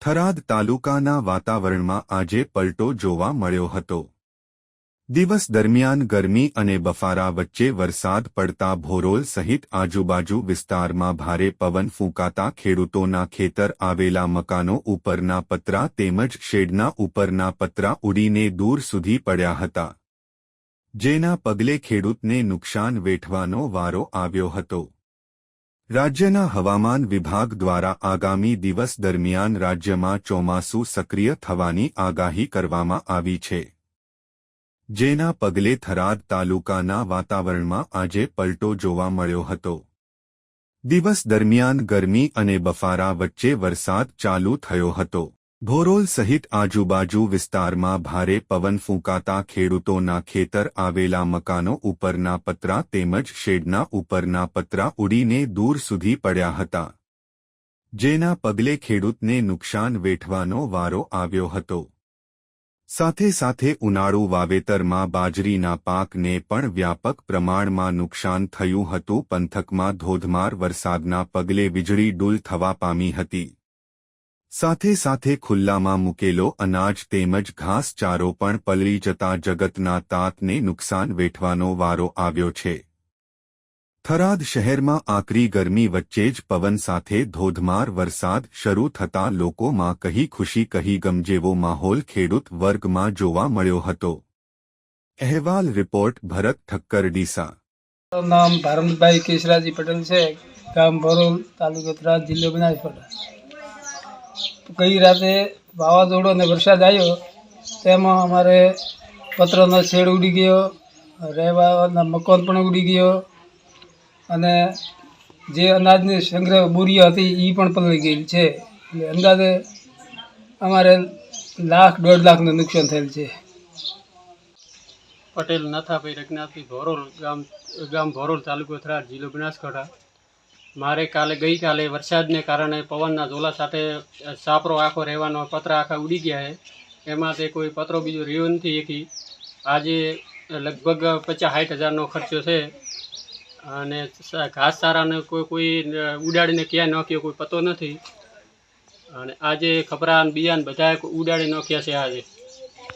થરાદ તાલુકાના વાતાવરણમાં આજે પલટો જોવા મળ્યો હતો। દિવસ દરમિયાન ગરમી અને બફારા વચ્ચે વરસાદ પડતા ભોરોલ સહિત આજુબાજુ વિસ્તારમાં ભારે પવન ફૂંકાતા ખેડૂતોના ખેતર આવેલા મકાનો ઉપરના પતરા તેમજ શેડના ઉપરના પતરા ઉડીને દૂર સુધી પડ્યા હતા, જેના પગલે ખેડૂતને નુકસાન વેઠવાનો વારો આવ્યો હતો। રાજ્યના હવામાન વિભાગ દ્વારા આગામી દિવસ દરમિયાન રાજ્યમાં ચોમાસું સક્રિય થવાની આગાહી કરવામાં આવી છે, જેના પગલે થરાદ તાલુકાના વાતાવરણમાં આજે પલટો જોવા મળ્યો હતો। દિવસ દરમિયાન ગરમી અને બફારા વચ્ચે વરસાદ ચાલુ થયો હતો। ભોરોલ સહિત આજુબાજુ વિસ્તારમાં ભારે પવન ફૂંકાતા ખેડૂતોના ખેતર આવેલા મકાનો ઉપરના પતરા તેમજ શેડના ઉપરના પતરા ઉડીને દૂર સુધી પડ્યા હતા, જેના પગલે ખેડૂતને નુકસાન વેઠવાનો વારો આવ્યો હતો। સાથે સાથે ઉનાળુ વાવેતરમાં બાજરીના પાકને પણ વ્યાપક પ્રમાણમાં નુકસાન થયું હતું। પંથકમાં ધોધમાર વરસાદના પગલે વીજળી ડૂલ થવા પામી હતી। સાથે સાથે ખુલ્લામાં મૂકેલો અનાજ તેમજ ઘાસચારો પણ પલળી જતા જગતના તાતને નુકસાન વેઠવાનો વારો આવ્યો છે। થરાદ શહેરમાં આકરી ગરમી વચ્ચે જ પવન સાથે ધોધમાર વરસાદ શરૂ થતાં લોકોમાં કહી ખુશી કહી ગમ જેવો માહોલ ખેડૂત વર્ગમાં જોવા મળ્યો હતો। અહેવાલ રિપોર્ટ ભરત ઠક્કર ડીસા। નામ ભારતભાઈ કેશરાજી પટેલ છે, ગામ ભરોલ, તાલુકો થરાદ, જિલ્લો બનાસકાંઠા। ગઈ રાતે વાવાઝોડો અને વરસાદ આવ્યો, તેમાં અમારે પતરાનો શેડ ઉડી ગયો, રહેવાના મકાન પણ ઉડી ગયો અને જે અનાજની સંગ્રહ બોરીઓ હતી એ પણ પલળી ગઈ છે। એટલે અંદાજે અમારે લાખ 1.5 લાખનું નુકસાન થયેલ છે। પટેલ નાથાભાઈ રઘનાથભાઈ ભોરોલ, ગામ ભોરોલ, તાલુકો થરાદ, જિલ્લો બનાસકાંઠા। મારે ગઈકાલે વરસાદને કારણે પવનના ઝોલા સાથે સાપરો આખો રહેવાનો પતરા આખા ઉડી ગયા છે। એમાં તે કોઈ પતરો બીજો રહ્યો નથી એકી। આજે લગભગ 50-60 હજારનો ખર્ચો છે અને ઘાસચારાને કોઈ ઉડાડીને ક્યાં નાખ્યો કોઈ પતો નથી અને આજે ખપરા બિયાન બધા ઉડાડી નાખ્યા છે આજે।